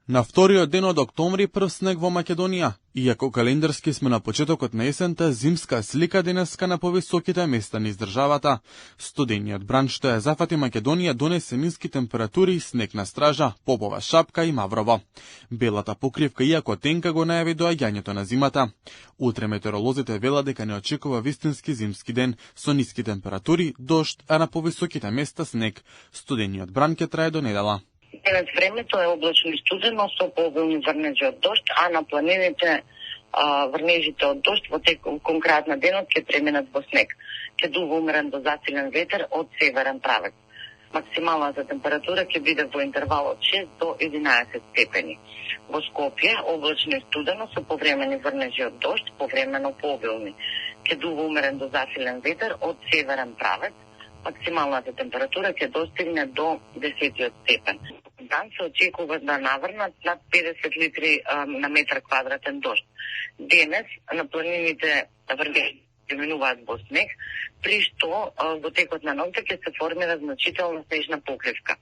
На вториот ден од октомври прв снег во Македонија. Иако календарски сме на почетокот на есента, зимска слика денеска на повисоките места низ државата. Студениот бран што ја зафати Македонија донесе ниски температури, снег на стража, попова шапка и маврово. Белата покривка, иако тенка, го најави доаѓањето на зимата. Утре метеоролозите велат дека не очекува вистински зимски ден, со ниски температури, дожд, а на повисоките места снег. Студениот бран ќе трае до недела. Денес времето е облачно и студено со пообилни врнежи од дожд, а на планините врнежите од дожд во конкретно денот ќе преминат во снег. Ќе дува умерен до засилен ветер од северен правец. Максималната температура ќе биде во интервал од 6 до 11 степени. Во Скопје облачно и студено со повремени врнежи од дожд, повремено пообилни. Ќе дува умерен до засилен ветер од северен правец. Максималната температура ќе достигне до 10 степен. Дан се очекува да наврнат над 50 литри на метар квадратен дожд. Денес на планините врнежи преминуваат во снег, при што во текот на ноќта ќе се формира значителна снежна покривка.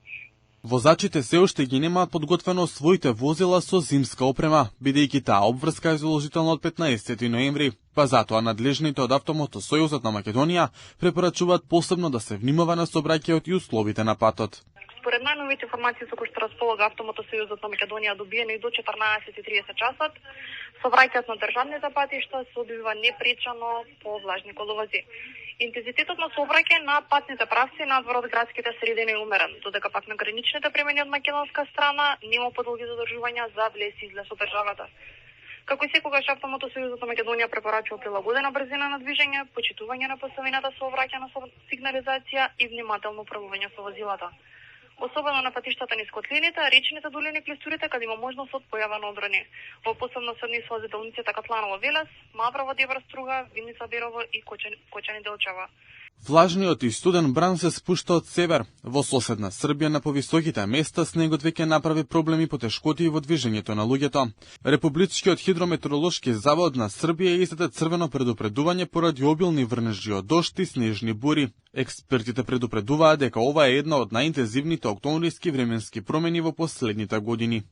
Возачите се уште ги немаат подготвено своите возила со зимска опрема, бидејќи таа обврска е задолжителна од 15 ноември, па затоа надлежните од Автомотосојузот на Македонија препорачуваат посебно да се внимава на сообраќајот и условите на патот. Според најновите информации со кои што располага Автомотосојузот на Македонија, добиени до 14:30 часот, сообраќајот на државните патишта се одвива непречано по влажни коловози. Интензитетот на сообраќај на патните правци надвор од градските средини е умерен, додека пак на граничните премини од македонска страна нема подолги задржувања за влез и излез од државата. Како и секогаш Автомотосојузот на Македонија препорачува прилагодена брзина на движење, почитување на поставената сообраќајна сигнализација и внимателно управување со возилата. Особено на патиштата низ котлините, речните долини, клисурите, каде има можност од појава на одрони. Во посебно се однесува за делниците Катланово Велес, Маврово Дебра Струга, Виница Берово и Кочани Делчева. Влажниот и студен бран се спушта од север. Во соседна Србија на повисоките места снегот веќе направи проблеми по тешкоти во движењето на луѓето. Републичкиот хидрометеоролошки завод на Србија издаде црвено предупредување поради обилни врнежи од дожд и снежни бури. Експертите предупредуваат дека ова е една од најинтензивните октомвриски временски промени во последните години.